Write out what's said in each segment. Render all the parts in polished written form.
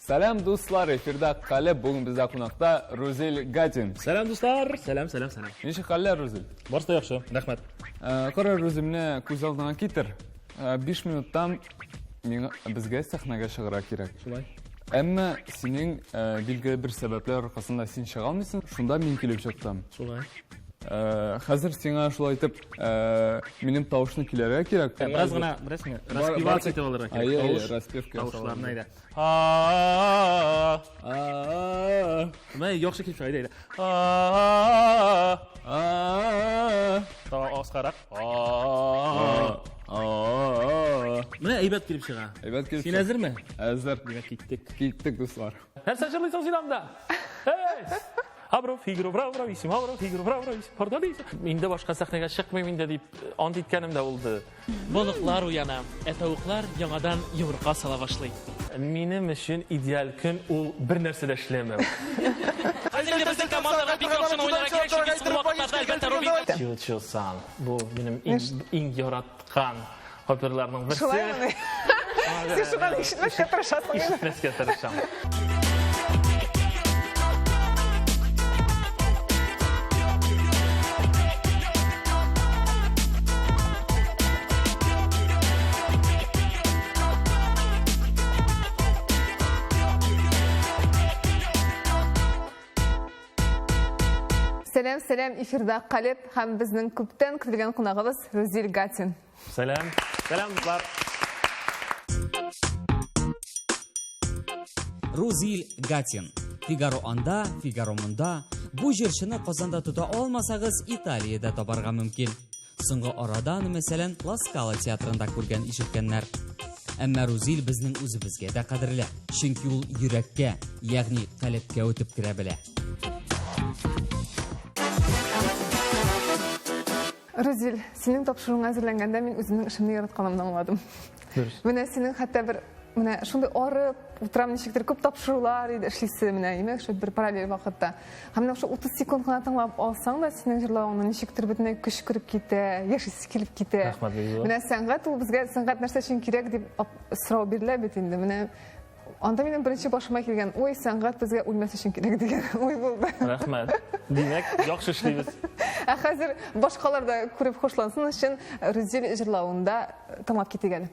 Selam dostlar, efirde Kale bugün bizde konakta Rozil Gatin. Selam dostlar. Selam. Nişi Kale Rozil? Barsta yaxşı. Rahmet. Kara Rozil'ne көз алдыңа кетір. 5 минуттан bizge сахнаga шығыра керек. Шулай. Әмма сенің белгілі бір сәбәплер арқасында сен шыға алмайсың, шунда мен келіп жаттым. Шулай. Хәзер сиңа шулай айтып, минем тавышны киләргә кирәк. Biraz гына, распеваться итеп алырга кирәк. Ай, распевка. Тавышларны әйдә. Мен яхшы килеп чыга әйдә. Тава аскарак. Менә әйбәт килеп чыга. Әйбәт килеп. Син әзерме? Әзер. Димәк киттек. Киттек достар. Нәрсә җырлыйсың син анда? Абро, фигуро, браво-брависсимо, абро, фигуро, браво-брависсимо, пардалисо. Инде башка сахнага чыкмыйм инде дип ант иткәнем дә булды. Балыклар уяна, тавыклар яңадан йомырка сала башлый. Минем өчен идеаль көн ул бер нәрсә дә эшләмәү. Хәзер безнең командага бик яхшы уйнарга кирәк, чөнки ул вакытта әлбәттә Рубин. Чил-чилсан. Бу минем иң яраткан операларның берсе. Шулаймы? Син шудан ишетмәскә тырышасың. Ишетмәскә тырышам. Сәлем, эфирда Қалеп һәм безнең күптән көтелгән кунагыбыз Розил Гатин. Сәлам дуслар. Розил Гатин. Фигаро анда, Фигаро монда. Бу җырчыны Казанда тота алмасагыз, Италиядә табарга мөмкин. Соңгы арадан, мәсәлән, Ла Скала театрында күргән ишеткәннәр. Әмма Розил безнең үзебезгә дә кадерле. Чөнки ул йөрәккә, ягъни калепкә үтеп керә белә. Розил, синең тапшыруыңа әзерләнгәндә мин үземнең эшемне яратканымны аңладым. Менә синең хәтта бер менә шундый арып, утырам ничектер күп тапшырулар иде эшлисе менә, имеш, бер параллель вакытта. Һәм менә 30 секунд гына тыңлап алсаң да синең җырлавыңны ничектер бөтенләй көч кереп китә, яшисе килеп китә. Рәхмәт бик. Менә сәнгать ул безгә сәнгать нәрсә өчен кирәк дип сорау бирелә бит инде. Менә анда минем беренче башыма килгән, ой, сәнгать безгә үлмәс өчен кирәк дигән ой булды. Рәхмәт. Димәк, яхшы эшлибез. Хәзер башкалар да күреп хушлансын өчен Розил җырлавында тыңлап китик әле.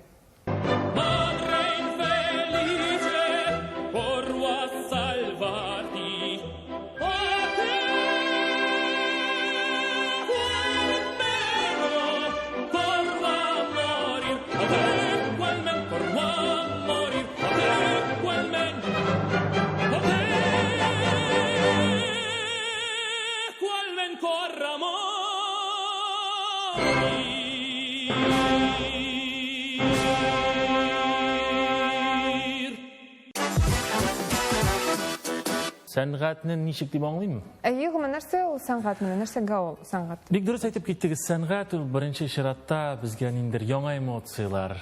Сәнгатьне ничек дип аңлыйм? Гомумән нәрсә ул сәнгать менә, нәрсәгә ул сәнгать? Бик дөрес әйтеп киттегез. Сәнгать ул беренче чиратта безгә ниндер яңа эмоциялар,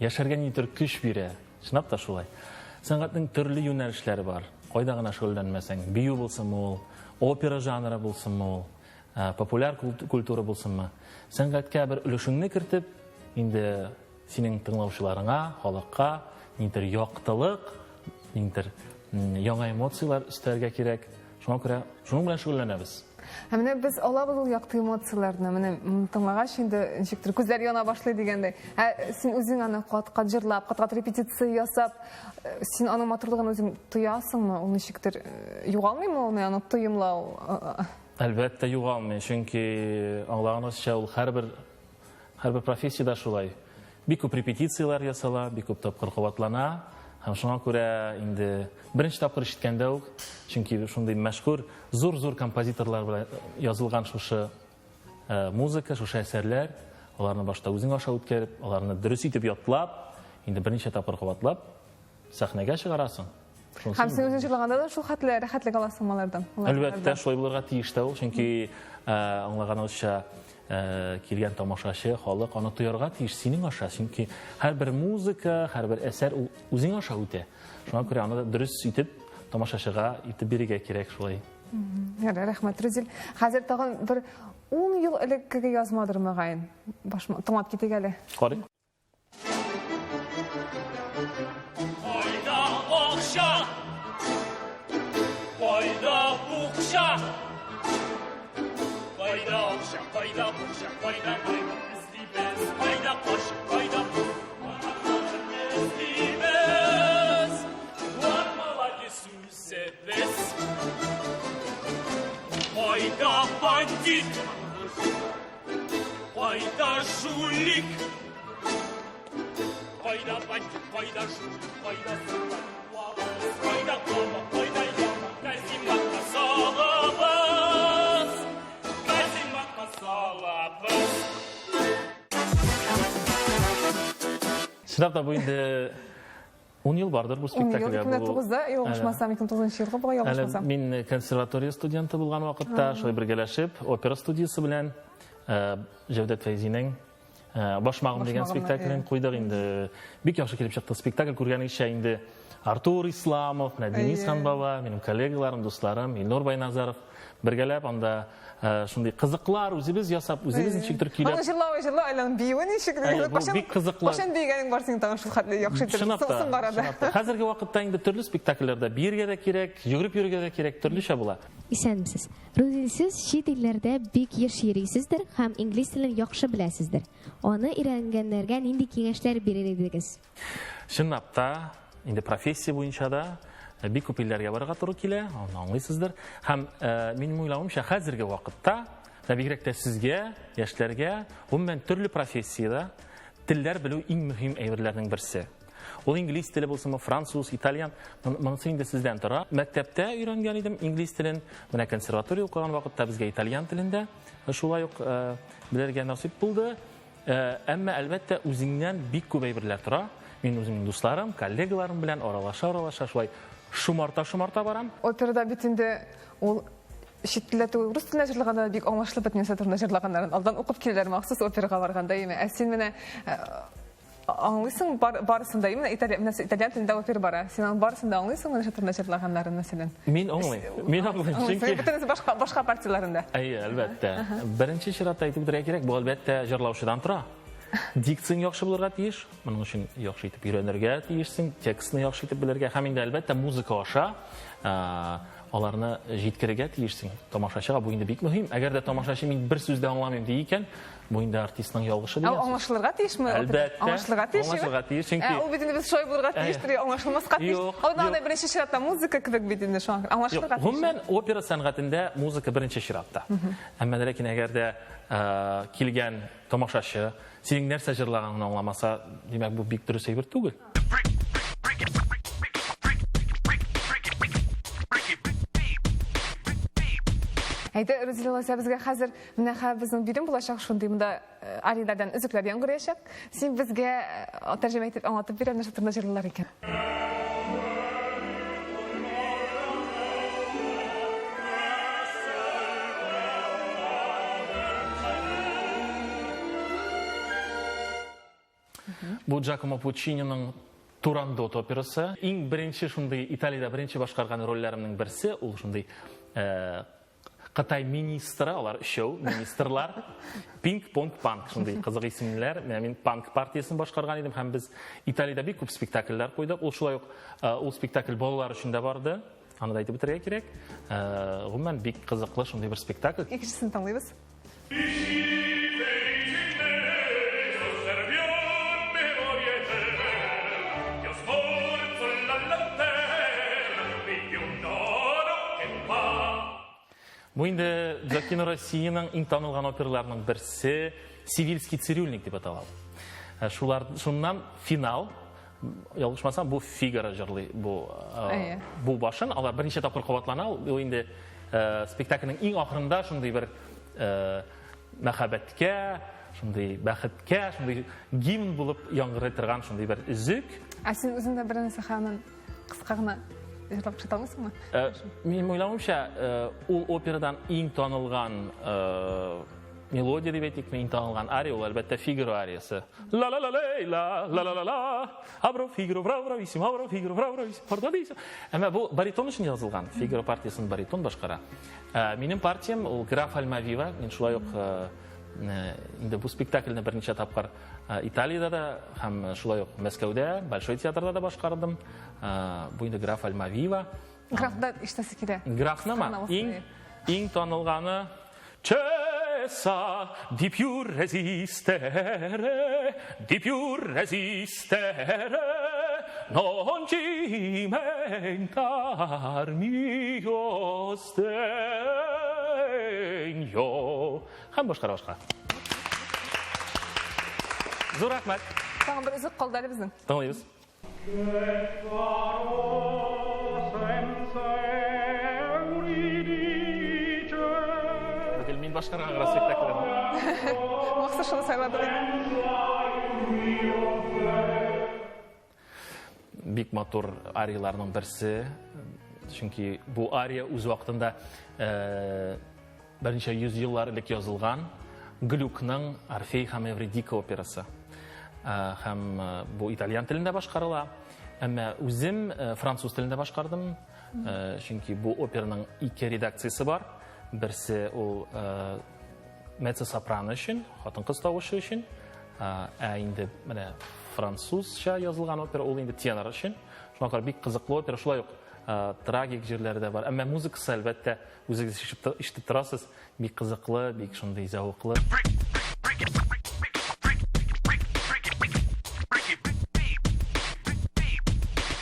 яшәргә ниндер көч бирә. Чынлап та шулай. Сәнгатьнең төрле юнәлешләре бар. Кайда гына шөгыльләнмәсәң, бию булсынмы ул, опера жанры булсынмы ул, популяр культура булсынмы. Сәнгатькә бер өлешеңне кертеп, инде синең тыңлаучыларыңа, халыкка ниндер яктылык, ниндер яңа эмоциялар өстәргә кирәк. Шуңа күрә шуның белән шөгыльләнәбез. Менә без алабыз ул якты эмоцияларны. Менә тыңлагач инде ничектер күзләр яна башлый дигәндәй. Син үзең аны кат-кат җырлап, кат-кат репетиция ясап, син аның матурлыгын үзең тоясыңмы? Ул ничектер югалмыймы ул аны тоемлау? Әлбәттә югалмый, чөнки аңлаганызча ул һәрбер профессиядә шулай. Бик күп репетициялар ясала, бик күп тапкыр кабатлана. Һәм шуңа күрә инде беренче тапкыр ишеткәндә үк, чөнки шундый мәшһүр, зур композиторлар белән язылган шушы музыка, шушы әсәрләр, аларны башта үзең аша үткәреп, аларны дөрес итеп ятлап, инде беренче тапкыр кабатлап, сәхнәгә чыгарасың. Һәм син үзең җырлаганда да шул рәхәтлек аласың алардан. Әлбәттә, шулай булырга тиеш тә ул, чөнки аңлаганыбызча килгән тамашачы, халык аны тоярга тиеш синең аша, чөнки һәрбер музыка, һәрбер әсәр үзең аша үтә. Шуңа күрә аны дөрес итеп тамашачыга итеп бирергә кирәк шулай. Рәхмәт, Розил. Хәзер тагын бер 10 ел элеккеге язмадыр мөгаен. Тыңлап китик әле. Карый. Ayda okşa Kayda izleyemez, kayda koş, kayda izleyemez. Varmalar Yesus'e bes. Kayda bandit, kayda şulik. Kayda bandit, kayda şulik, kayda sırlar. Kayda koma, kayda yama, kazim bakka salabız. Kazim bakka salabız. Şınapta bu indi 10 yıl bardır bu 10 yıl spektaklь. 2009'da, yolғышмасам 2009 yılға бұға yolғышмасам. Мен консерватория студенті болған вақытта шулай біргелешіп, опера студиясы білән Жевдет Фәйзинең Башмағым деген спектаклін қойдық енді. Бик яқшы келіп шықты спектакль көргенің іші енді Артур Исламов, Денис Ханбаба, менің коллегаларым, достарым, Илнур Байназаров біргелеп, анда шундай қызықлар өзіміз ясап, өзіміз нешіктір күйлеп. Аны жырлау айланын бейуі нешіктір. Бик қызықлар. Қошан бейгенің бар сен тағын шыл қатты яқшы сосын барады. Қазіргі вақытта енді түрлі спектакльлерді берге де керек, жүгіріп йөргө де керек, түрліше була. Исәнмесез. Рузилсез шет илләрдә бик еш йөрисездер һәм инглиз телен яхшы беләсездер. Аны өйрәнгәннәргә нинди киңәшләр бирер идегез? Чынлапта, инде профессия буенча да бик күп илләргә барырга туры килә, аны аңлыйсыздыр. Һәм минем уйлавымча хәзерге вакытта, бигрәк тә сезгә, яшьләргә, гомумән төрле профессиядә телләр белү иң мөһим әйберләрнең берсе. Ул инглиз теле булсымы, француз, итальян, монысы инде сездән тора. Мәктәптә өйрәнгән идем инглиз телен, менә консерватория укыган вакытта безгә итальян телендә шулай ук белергә насыйп булды. Әмма әлбәттә үзеңнән бик күп әйберләр тора. Мин үземнең дусларым, коллегаларым белән аралаша шулай шумарта барам. Операда битендә ул шит телдә түгел, рус телендә җырлаганда бик аңлашлы бит нәрсә турында җырлаганнарын алдан укып киләләр махсус операга барганда име. Ә син менә аңлыйсың барысында име итальян телендә опера бара. Син барысында аңлыйсың нәрсә турында җырлаганнарын мәсәлән. Мин аңлыйм. Чөнки бөтенесе башка партияларында. Әлбәттә. Беренче чиратта әйтеп үтәргә кирәк, бу әлбәттә җырлаучыдан тора. Дикцияң яхшы булырга тиеш, моның өчен яхшы итеп өйрәнергә тиешсең, текстны яхшы итеп белергә һәм инде әлбәттә музыка аша аларны җиткерергә тиешсең. Тамашачыга бу инде бик мөһим. Әгәр дә тамашачы мин бер сүз дә аңламыйм ди икән, бу инде артистның ялгышы дигән. Аңлашылырга тиешме? Аңлашылырга тиеш. Чөнки Ул бит инде без шулай булырга тиештер, аңлашылмаска тиеш. Алда беренче чиратта музыка кебек бит инде шуңа аңлашылырга тиеш. Гомумән опера сәнгатендә музыка беренче чиратта. Әмма ләкин әгәр дә килгән тамашачы синең нәрсә җырлаганыңны аңламаса, димәк бу бик дөрес әйбер түгел. Әйдә, Рузилла, безгә хәзер менә безнең бирим булачак шундый монда арилардан үзекләр яңгырыячак. Син безгә тәрҗемә итеп аңлатып бирә, нәрсә турында җырлар икән. Бу Джакомо Пуччининың Турандот операсы. Иң беренче шундый Италиядә беренче башкарган рольләремнең берсе, ул шундый Кытай министры, алар шоу министрлар, пинг-понг-панг, шундый кызык исемләр. Мин панк партиясын башкарган идем һәм без Италиядә бик күп спектакльләр куйдык. Ул шулай ук ул спектакль балалар өчен дә барды. Аны да әйтеп бетерергә кирәк. Гомумән бик кызыклы шундый бер спектакль. Икенчесен тыңлыйбыз. Бу инде Джакино Россиянең иң танылган оперларының берсе, Сивильский цирюльник дип атала. Шуннан финал, ялгышмасам, бу Фигаро җырлый, бу башын, алар берничә тапкыр кабатлана, ул инде спектакльнең иң ахырында шундый бер мәхәббәткә, шундый бәхеткә, шундый гимн булып яңгырый торган шундый бер үзек. Ә син үзеңдә бер нәрсә хәмән кыска гына җырлап чыта алмыйсыңмы? Минем уйлавымча, ул операдан иң танылган мелодия дип әйтик, иң танылган ария ул әлбәттә Фигаро ариясы. Ла ла ла ла ла ла ла ла абро Фигаро брависим, абро Фигаро брависим, пардадисим. Әмма бу баритон өчен язылган. Фигаро партиясын баритон башкара. Минем партиям ул Граф Альмавива, мин шулай ук инде бу спектакльне берничә тапкыр Италиядә да һәм шулай ук Мәскәүдә, Большой театрда да башкардым. Бу инде Граф Альмавива. Графда иштәсе килә. Графнымы? Иң танылганы sa di più resistere non cimentar mio stegno. Ham boshqa. Zo'r rahmat. Tag'in bir iziq qoldi bizning. Tinglaymiz. Мен башқараға қарас спектакльден. Мақсат шуны сайладық. Бик матур арияларның бірсі. Чөнки бұл ария өз вақытында бірнеше жүз еллар элек язылған Глюкның Орфей һәм Эвридика операсы. Һәм бұл итальян тілінде башқарыла. Әмма үзем француз тілінде башқардым. Чөнки бұл операның ике редакциясы бар. Бірсі ол меццо-сопрано үшін, хатын-қыз тавышы үшін, енді французша жазылған опера, ол енді тенор үшін. Шуңа бик қызыклы опера, шулай ук трагик жерлері де бар. Әмма музыкасы әлбәттә өзіңіз ишетеп торасыз, бик қызыклы, бик шундай зауыклы.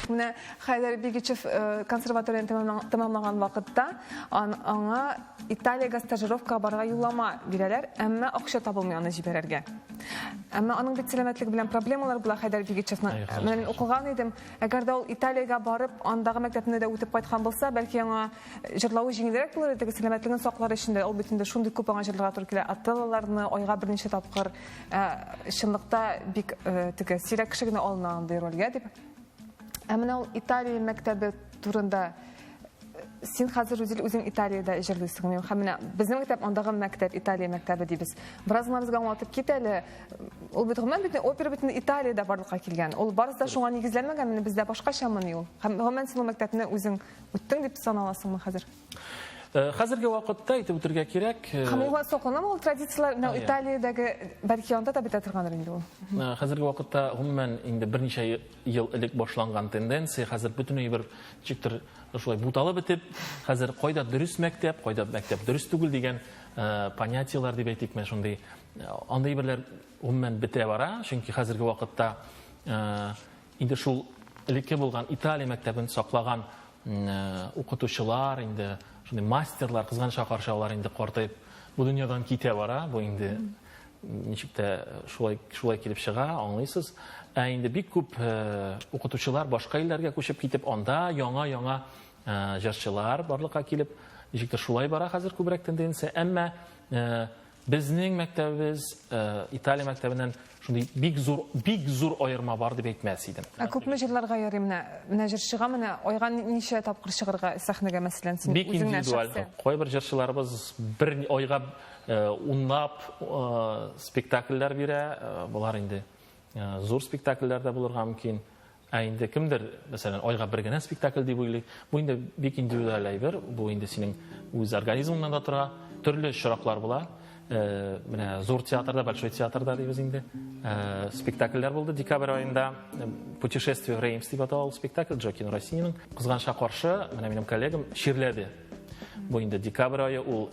Менә Хайдар Бигичев консерваторияны тәмамлаган вакытта аңа Италиягә стажировка барырга юллама бирәләр, әмма акча табылмый аны җибәрергә. Әмма аның бит сәламәтлеге белән проблемалар була Хайдар Бигичевның. Мен укыган идем, әгәр дә ул Италиягә барып, андагы мәктәпне дә үтеп кайткан булса, бәлки аңа җырлавы җиңелрәк булыр иде, сәламәтлеген саклар өчен дә ул битендә шундый күп аңа җырларга туры килә. Аттыларны айга берничә тапкыр чынлыкта бик теге сирәк кеше генә алына андый рольгә дип. Әмма ул Италия мәктәбе турында син хәзер үзең Италиядә җырлыйсың. Һәм менә безнең мәктәп андагы мәктәп Италия мәктәбе дибез. Бераз безгә аңлатып кит әле. Ул бит гомумән бит опера бит Италиядә барлыкка килгән. Ул барысы да шуңа нигезләнмәгән, менә бездә башкачамыни ул. Һәм гомумән син мәктәпне үзең үттең дип саналасыңмы хәзер? Хәзерге вакытта әйтеп үтәргә кирәк. Һәм ул сокланамы ул традициялар Италиядәге бәлки анда да бит торганыр инде ул. Хәзерге вакытта гомумән инде берничә ел элек башланган тенденция, хәзер бөтенләй бер чиктер шулай буталы битеп, хәзер кайда дөрес мәктәп, кайда мәктәп дөрес түгел дигән понятиялар дип әйтик мен шундый. Андай берләр гомумән бетә бара, чөнки хәзерге вакытта инде шул элекке булган Италия мәктәбен саклаган укытучылар инде шундый мастерлар, кызганычка каршы алар инде картайып, бу дөньядан китә бара, бу инде ничек тә шулай килеп чыга, аңлыйсыз. Инде бик күп укытучылар башка илләргә күчеп китеп, анда яңа җырчылар барлыкка килеп, ничек тә шулай бара хәзер күбрәк тенденция. Әмма безнең мәктәбебез Италия мәктәбеннән шундый бик зур аерма бар дип әйтмәс идем. Күпме җырларга ярый менә җырчыга менә айга ничә тапкыр чыгарга сәхнәгә мәсәлән син бик индивидуаль. Кайбер җырчыларыбыз бер айга унлап спектакльләр бирә, булар инде зур спектакльләр дә булырга мөмкин. Инде кемдер, мәсәлән, айга бер генә спектакль дип уйлый. Бу инде бик индивидуаль әйбер, бу инде синең үз организмыңнан да тора, төрле очраклар була. Менә зур театрда, большой театрда дибез инде спектакльләр булды. Декабрь айында «Путешествие в Реймс» дип аталган спектакль Джокин Россининың кызганычка каршы, менә минем коллегам ширләде. Бу инде декабрь айы, ул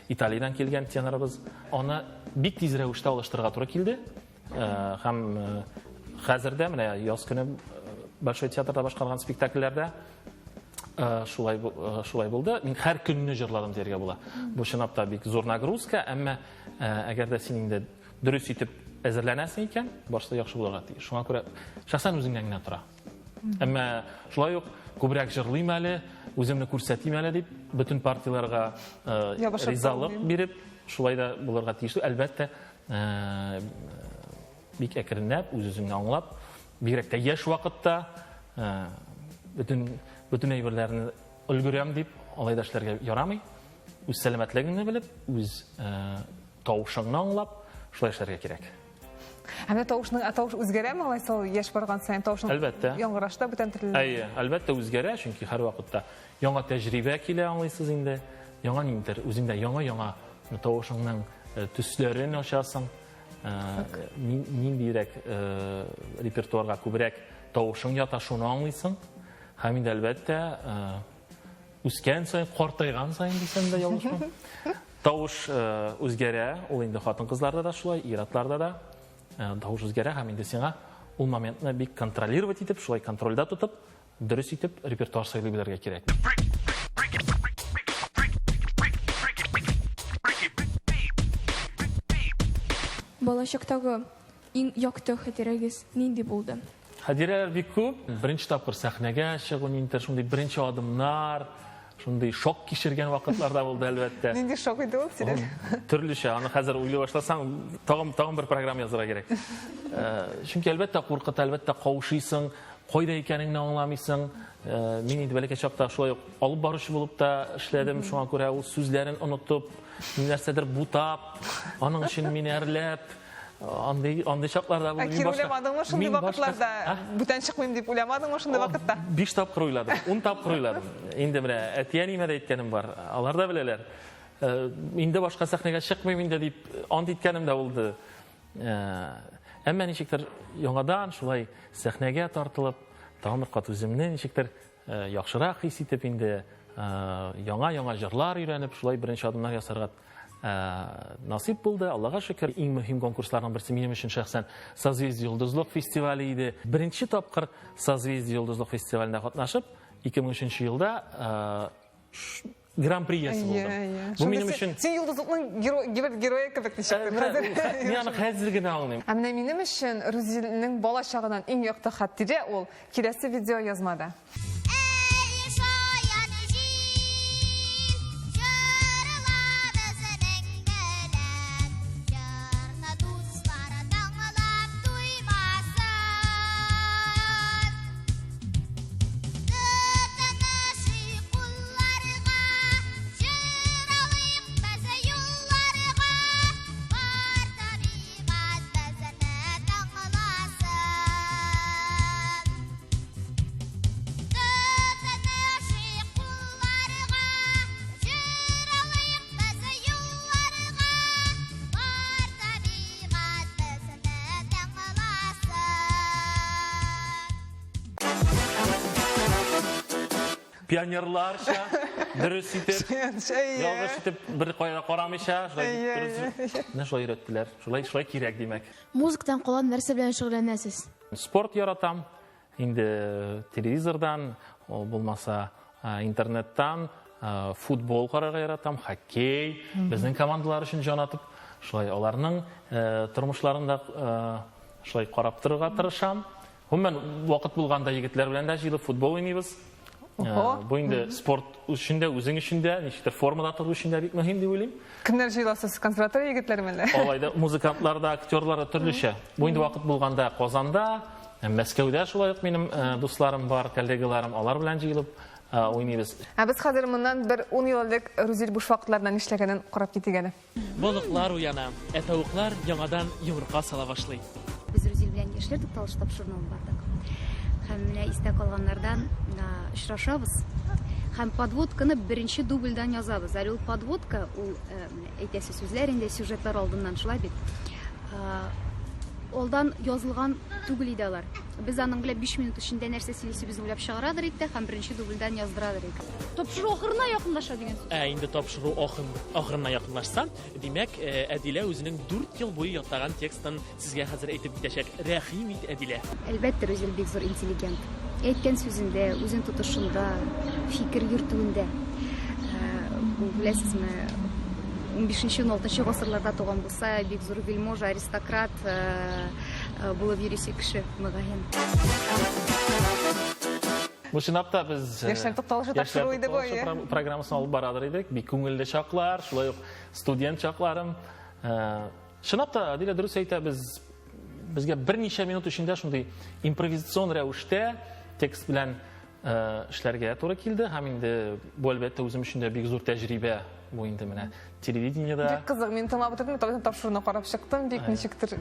Италиядан килгән тенорыбыз. Аны бик тиз рәвештә алыштырырга туры килде. Һәм хәзердә менә яз көне большой театрда башкарган спектакльләрдә шулай булды. Мин һәр көнне җырладым дәргә була. Бу чынлап та бик зур нагрузка, әмма әгәр дә син инде дөрес итеп әзерләнәсең икән, башта яхшы булырга тиеш. Шуңа күрә шәхсән үзеңнән генә тора. Әмма шулай ук күбрәк җырлыйм әле, үземне күрсәтим әле дип, бөтен партияларга ризалык биреп, шулай да булырга тиеш. Әлбәттә, бик әкренләп, үз-үзеңне аңлап, бигрәк тә яшь вакытта бөтен әйберләрне өлгерәм дип, алай да эшләргә ярамый. Үз сәламәтлегеңне белеп, үз тавышыңны аңлап, шулай эшләргә кирәк. Һәм тавыш үзгәрәме алайса яшь барган саен тавышың яңгырашта бүтән төрле. Әлбәттә үзгәрә, чөнки һәр вакытта яңа тәҗрибә килә, аңлыйсыз инде. Яңа ниндер, үзеңдә яңа тавышыңның төсләрен ачасың. Ниндирәк репертуарга күбрәк тавышың ята, шуны аңлыйсың. Һәм инде әлбәттә үскән саен, картайган саен дисәм дә ялгышмы. Тавыш үзгәрә, ул инде хатын-кызларда да шулай, ир-атларда да тавыш үзгәрә, һәм инде сиңа ул моментны бик контролировать итеп, шулай контрольда тотып, дөрес итеп репертуар сайлый белергә кирәк. Балачактагы иң якты хәтерегез нинди булды? Хәдирәләр бик күп. Беренче тапкыр сәхнәгә чыгу, нинтер шундый беренче адымнар, шундый шок кичергән вакытларда булды әлбәттә. Нинди шок иде ул сине? Төрлечә, аны хәзер уйлый башласаң, тагын бер программа язырга кирәк. Чөнки әлбәттә куркыт, әлбәттә каушыйсың, кайда икәнеңне аңламыйсың. Мин инде бәләкәй чакта шулай алып баручы булып та эшләдем, шуңа күрә ул сүзләрен онытып, нәрсәдер бутап, аның өчен мине әрләп, андый чакларда булды. Кир уйламадыңмы шундый вакытларда? Бүтән чыкмыйм дип уйламадыңмы шундый вакытта? 5 тапкыр уйладым, 10 тапкыр уйладым. Инде менә әтиәнимә дә әйткәнем бар, алар да беләләр. Инде башка сәхнәгә чыкмыйм инде дип ант иткәнем дә булды. Әмма ничектер яңадан шулай сәхнәгә тартылып, тагын кат үземне ничектер яхшырак хис итеп инде яңа җырлар өйрәнеп, шулай беренче адымнар ясарга насип булды. Аллага шөкер, иң мөһим конкурсларның берсе минем өчен шәхсән Созвездие Йолдызлык фестивале иде. Беренче тапкыр Созвездие Йолдызлык фестивалендә катнашып, 2003 елда Гран-при ясы булдым. Бу минем өчен син Йолдызлыкның герое кебек ничектер хәзер. Мин аны хәзер генә аңлыйм. Менә минем өчен Рузилнең балачагыннан иң якты хәтирә ул киләсе видео язмада. Пионерларча, дөрес итеп, ялгыш итеп, бер кайда карамыйча, шулай өйрәттеләр. Шулай кирәк димәк. Музыкадан калган нәрсә белән шөгыльләнәсез? Спорт яратам. Инде телевизордан, булмаса интернеттан, футбол карарга яратам, хоккей, безнең командалар өчен җан атып, шулай аларның тормышларында шулай карап торырга тырышам. Гомумән вакыт булганда егетләр белән дә җыелып футбол уйныйбыз. Бу инде спорт өчен дә, үзең өчен дә, ничектер формада тору өчен дә бик мөһим дип уйлыйм. Кемнәр җыеласыз? Консерватория егетләре менә. Алайда музыкантлар да, актерлар да төрлечә. Бу инде вакыт булганда Казанда, Мәскәүдә шулай ук минем дусларым бар, коллегаларым, алар белән җыелып уйныйбыз. Без хәзер моннан бер 10 ел элек Рузил буш вакытларда нишләгәнен карап китик әле. Балыклар уяна, тәвыклар яңадан йомырка сала башлый. Без Рузил белән яшьләр тукталыш тапшыруына бардык. Һәм менә истә калганнардан очрашабыз. Һәм подводканы беренче дубльдән язабыз. Әле ул подводка, ул әйтәсе сүзләр инде сюжетлар алдыннан шулай бит. Алдан язылган түгел иде алар. Без аның белән 5 минут эчендә нәрсә сөйлисебез уйлап чыгарадыр итә һәм беренче дубльдән яздырадыр итә. Тапшыру ахырына якынлаша дигән. Инде тапшыру ахырына якынлашсам, димәк, Әдилә үзенең 4 ел буе ятаган текстын сезгә хәзер әйтеп итәчәк. Рәхим ит, Әдилә. Әлбәттә, Рузил бик зур интеллигент. Әйткән сүзендә, үзен тотышында, фикер йөртүендә. Беләсезме, 15-16 гасырларда туган булса, бик зур вельможа, аристократ булып йөрисе кеше мөгаен. Бу чынлапта без Яшьләр тукталышы тапшыру иде бу, программасын алып барадыр идек. Бик күңелле чаклар, шулай ук студент чакларым. Чынлапта, дилә дөрес әйтә, безгә берничә минут эчендә шундый импровизацион рәвештә текст белән эшләргә туры килде. Һәм инде бу әлбәттә үзем өчен дә бик зур тәҗрибә. Бу инде менә телевидениедә. Бик кызык, мин тыңлап утырдым, тапшыруны карап чыктым, бик ничектер.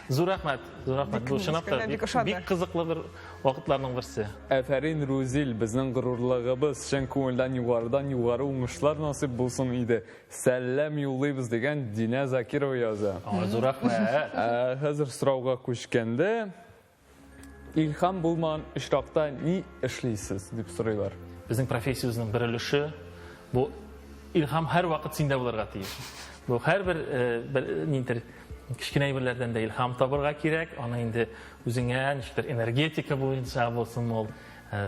Зур рәхмәт. Бу чынлапта бик кызыклы бер вакытларның берсе. Әфәрин Рузил, безнең горурлыгыбыз, чын күңелдән югары уңышлар насип булсын иде. Сәлам юллыйбыз дигән Динә Закирова яза. Зур рәхмәт. Хәзер сорауга күчкәндә, илһам булмаган очракта ни эшлисез дип сорыйлар. Безнең профессиябезнең бер өлеше бу ilham her vakit sinde bulurga tiyиш. Bu her bir nindir kichkina birlerden de ilham taburga kerak. Ona endi o'zingga nishdir energetika bo'yicha bo'lsin, ol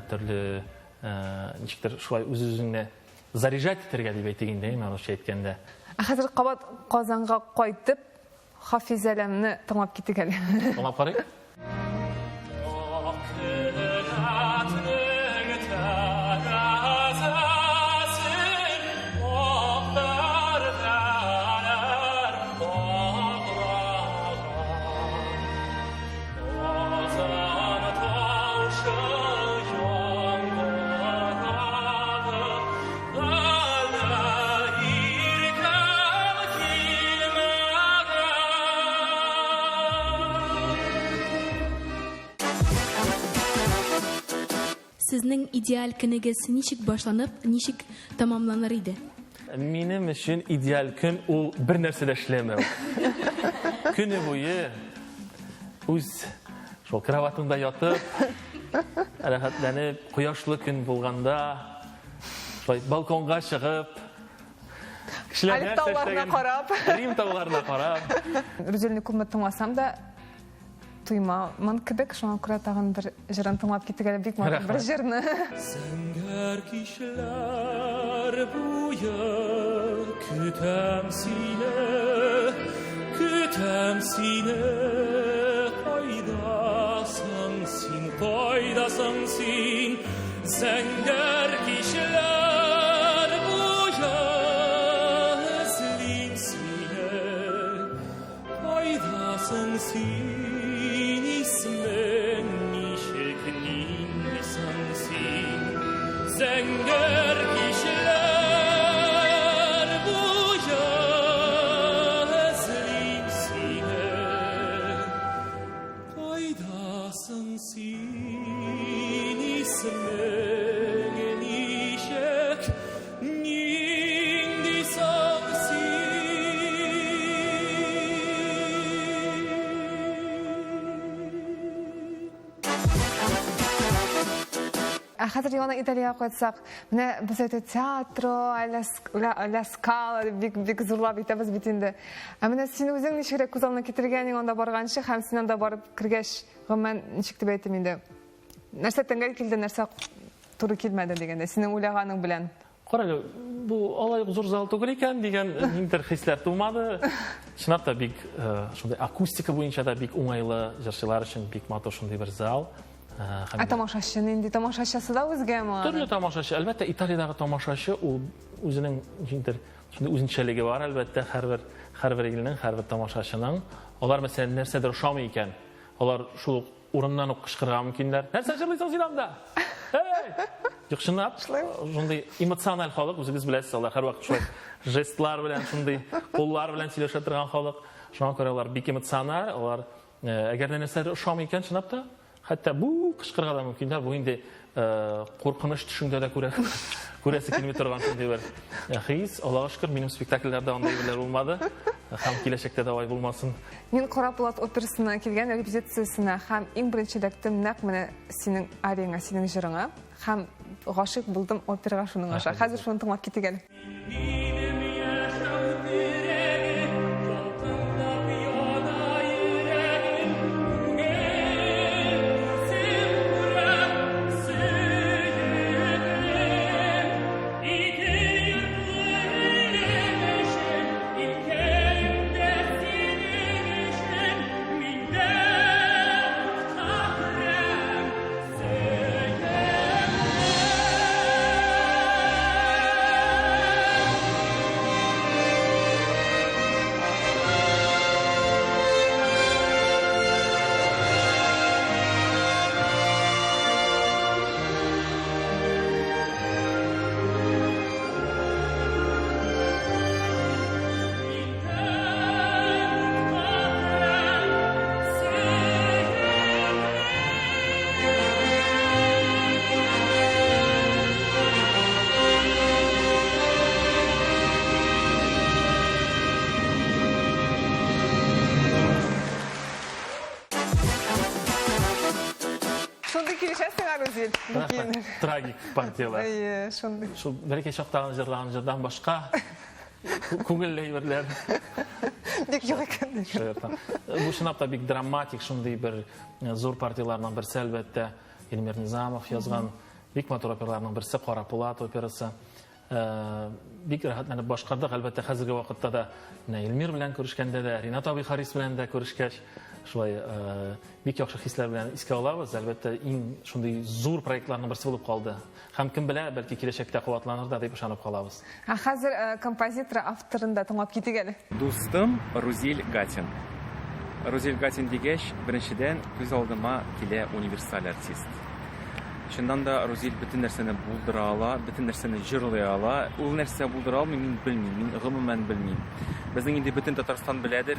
turli nishdir shulay o'z-o'zingni заряжать eterga deb aytganda, men o'sha aytganda. Hozir qabat qozonga qo'yib, Hafizalamni tinglab ketdik hali. Tinglab qarang. Sizning ideal kuningiz nechik boshlanib, nechik tamomlanar edi? Benim için ideal kun ol bir narsada ishlamau. Kuni bo'yi o'z shu kravatında yotib, rahatlanib, quyoshli kun bo'lganda, balkonga chiqib, kishilarga tog'larga qarab, Rim tog'larına qarab. Rüzülni ko'p tinglasam da tuymaman kibek, şuna ko'ra tag'in bir jiran tinglab ketdik hali bek bir jirni. Senger kişiler buya kütem sine kaydasın sin Senger kişiler buya özlim sine kaydasın sin ismen nişeknin sensin Senger kişiler bu yazlim sine kaydasın sin ismen nişeknin sensin Hozir yana İtaliyaga qo'ysak, mana biz aytib teatro, la scala big zo'rlab aytamiz bitindi. Mana sen o'zing nechira ko'z oldina keltirganing onda borgancha, ham sen onda borib kirgach, men nechik deb aytdim endi. Narsa tangal keldi, narsa to'g'ri kelmadi deganda, sening o'ylaganing bilan. Qarang, bu olay zo'r zal to'g'ri ekan degan inter hislar tug'madi. Shinabda big shunday akustika bo'yicha da big o'ng'ayli ijrochilar uchun big motor shunday bir zal. Tomoshachi endi tomoshachisi-da o'zgami? Turli tomoshachi, albatta Italiyadagi tomoshachi u o'zining shunday o'zinchaligi bor, albatta har bir yilning har bir tomoshachining. Ular masalan narsadir shomi ekan. Ular shu o'rindan qishqirgan mumkinlar. Narsa chiqlaysan sinamda. Hey! Yo'qshinab, shunday emotsional holat o'zingiz bilasiz, ular har vaqt shu jestlar bilan, shunday qo'llar bilan silasha turgan holat. Shunga ko'ra ular bek emotsional, ular agar narsadir shomi ekan, shinabda hatta bu qishqirgan mumkinlar, bu endi qo'rqinish tushingda da ko'rasi kelmay turgan shunday bir his. Allohga shukr, mening spektakllarda unday birlar bo'lmadi. Ham kelajakda davoy bo'lmasin. Men Qoraplat operasina kelgan repetitsiyasina ham eng birinchi daktim naq mana sening arenga, sening jiringga ham g'oshiq bo'ldim operaga shuning o'sha. Hozir shuni tinglab ketgan. Kirişəsən Aruzil. Tragik partiyalar. Ay, şunday. Şu bereke şoqtağın jırdan başqa Kugel'leyverler. Dik yok ekan. Bu şınapta bir dramatik şunday bir zor partiyalardan birisi elbette Elmir Nizamov yazgan Big Motor operalarından birisi Qora Polat operası. Big rahat məni başqardıq elbette hazırki vaqtda da Elmir bilan ko'rishganda da Rinat abi Haris bilan da ko'rishgach şulay bik yaxshi hislar bilan iska olamiz. Albatta eng shunday zo'r proyektlarning birisi bo'lib qoldi. Ham kim bilar, balki kelajakda quvvatlanir deb ishonib qolamiz. Hozir kompozitor avtorini da tinglab ketigeli. Do'stim Ruzil Gatin. Ruzil Gatin degach, birinchidan ko'z oldimga kela universal artist. Shundan da Ruzil bütün narsani buldira ola, bütün narsani jırlay ola. U narsa buldira olmayman, men bilmayman, men umuman bilmayman. Bizning endi bütün Tatariston biladir.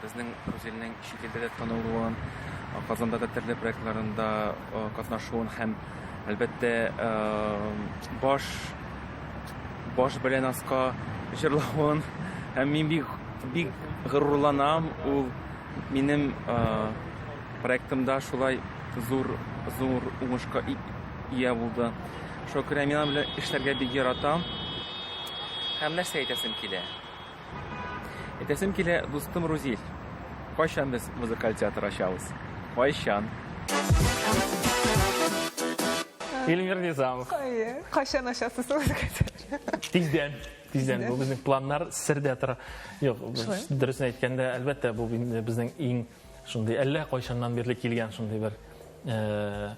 Bizning Ruzilning chet elda taniluvin, Qozonda da turli proyektlarında qatnashuvin ham albatta bosh bilan asqa jırlawin. Ham men big g'ururlanam. U menim proyektimda shulay zo'r uңышка ия булды. Шуңа күрә мен белән эшләргә бик яратам. Һәм нәрсә әйтәсем килә? Әйтәсем килә, дустым Рузил. Кайчан без музыкаль театр ачабыз? Кайчан? Elmir Nizamov. Кайчан ачасыз музыкаль театр? Тиздән бу безнең планнар сирдә тора. Юк, дөресен әйткәндә, әлбәттә бу безнең иң шундый әллә кайчаннан бирле килгән шундый бер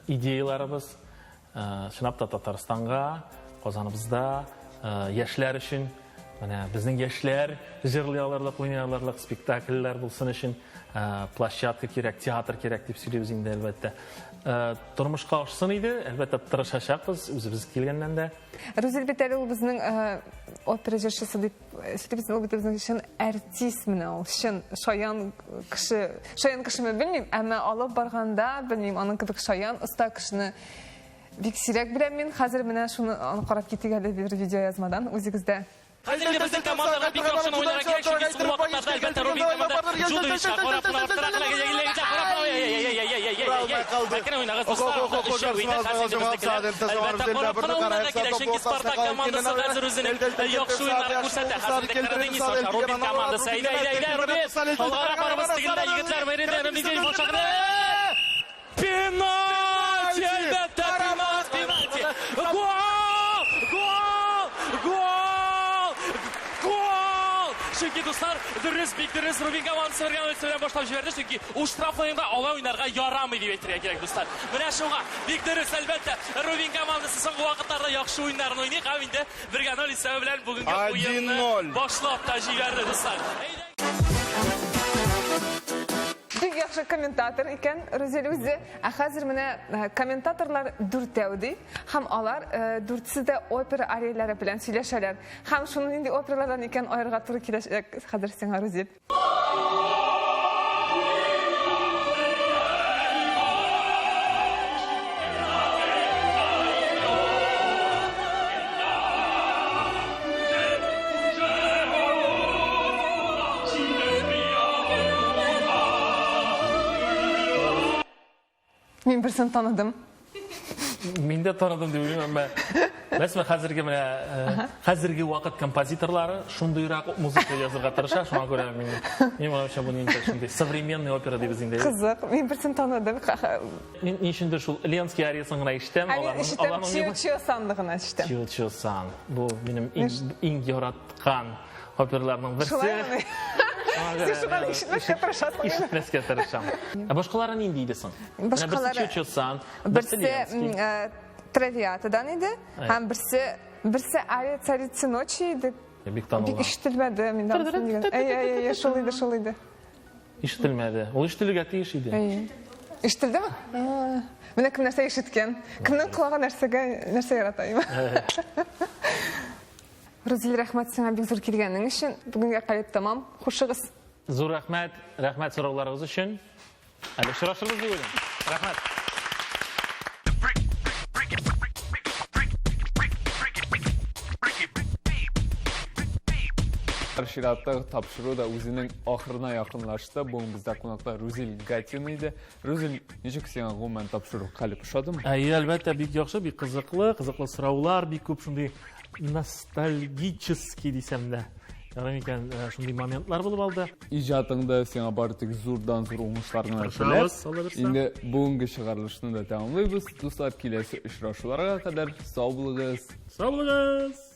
идеяларыбыз. Шынапта Татарстанга, Казаныбызда яшьләр өчен, менә безнең яшьләр җырлый алырлык, уйный алырлык спектакльләр булсын өчен площадка кирәк, театр кирәк дип сөйлибез инде әлбәттә. Тормышка ашсын иде, әлбәттә тырышачакбыз үзебез килгәннән дә. Рузил Бетәле ул безнең опера җырчысы дип сөйлибез, ул безнең өчен артист менә ул. Шаян кеше белмим, әмма алып барганда белмим, аның кебек шаян оста кешене бик сирәк беләм мин. Хәзер менә шуны карап китик әле бер видео язмадан үзегездә. Хәзер безнең командага бик яхшы уйнарга кирәк, чөнки соң вакытта әлбәттә Рубин команда Жудовичка карап Çünkü dostlar, dürüst Rubin komandası vergen ölçüden başlap jiberdi. Çünkü o штраф oyunda ala oynarga yaramay diп әйтергә кирәк dostlar. Менә шуңа бик дөрес әлбәттә Rubin komandасы соңгы вакытларда яхшы уйннарын уйный. Һәм инде 1-0 исәбе белән бүгенге уенны башлап та җибәрде достlar. Бик яхшы комментатор икән Рузил үзе. Хәзер менә комментаторлар дүртәү һәм алар дүртсе дә опера арияләре белән сөйләшәләр. Һәм шуның инде опералардан икән аерга туры киләчәк. Хәзер сиңа Рузил. Мен бірсін таныдым. Мен де таныдым деп ойлаймын, мәсәлән, хәзерге вакыт композиторлары шундыйрак музыка язырга тырыша, шуңа күрә мен моңча буны инде шундый современный опера дип инде. Кызык, мен бірсін таныдым. Мен ишендә шул Ленский ариясын гына ишетәм, аларның Чио сандыгына ишетәм. Чио-сан. Бу минем иң яраткан оперларның берсе. Ишетмәскә тырышам. Башкалары нинди иде соң? Башкалары Чио-сан, берсе Травиатадан иде, һәм берсе Ария царицы ночи иде. Бик танылган. Бик ишетелмәде миндән дигән. Шул иде. Ишетелмәде. Ул ишетелергә тиеш иде. Ишетелдеме? Менә кем нәрсә ишеткән? Кемнең колагы нәрсә яратайм? Рузил, рәхмәт сиңа бик зур килгәнең өчен. Бүгенгә калет тамам. Хушыгыз. Зур рәхмәт сорауларыгыз өчен. Әле очрашырбыз дип уйлыйм. Рәхмәт. Достар, ширатты тапшыру да өзінің ақырына якынлашты. Бүгін бізде қонақта Рузиль Гатин иде. Рузиль, ничек сиңа гомумән тапшыру калып ошадымы? Әлбәттә, бик яхшы, бик кызыклы сораулар, бик күп шундый ностальгический дисәм дә. Ярый микән, шундый моментлар булып алды. Иҗатыңда сиңа бары тик зурдан-зур уңышлар гына теләп. Инде бүгенге чыгарылышны да тәмамлыйбыз. Дуслар, киләсе очрашуларга кадәр сау булыгыз. Сау булыгыз.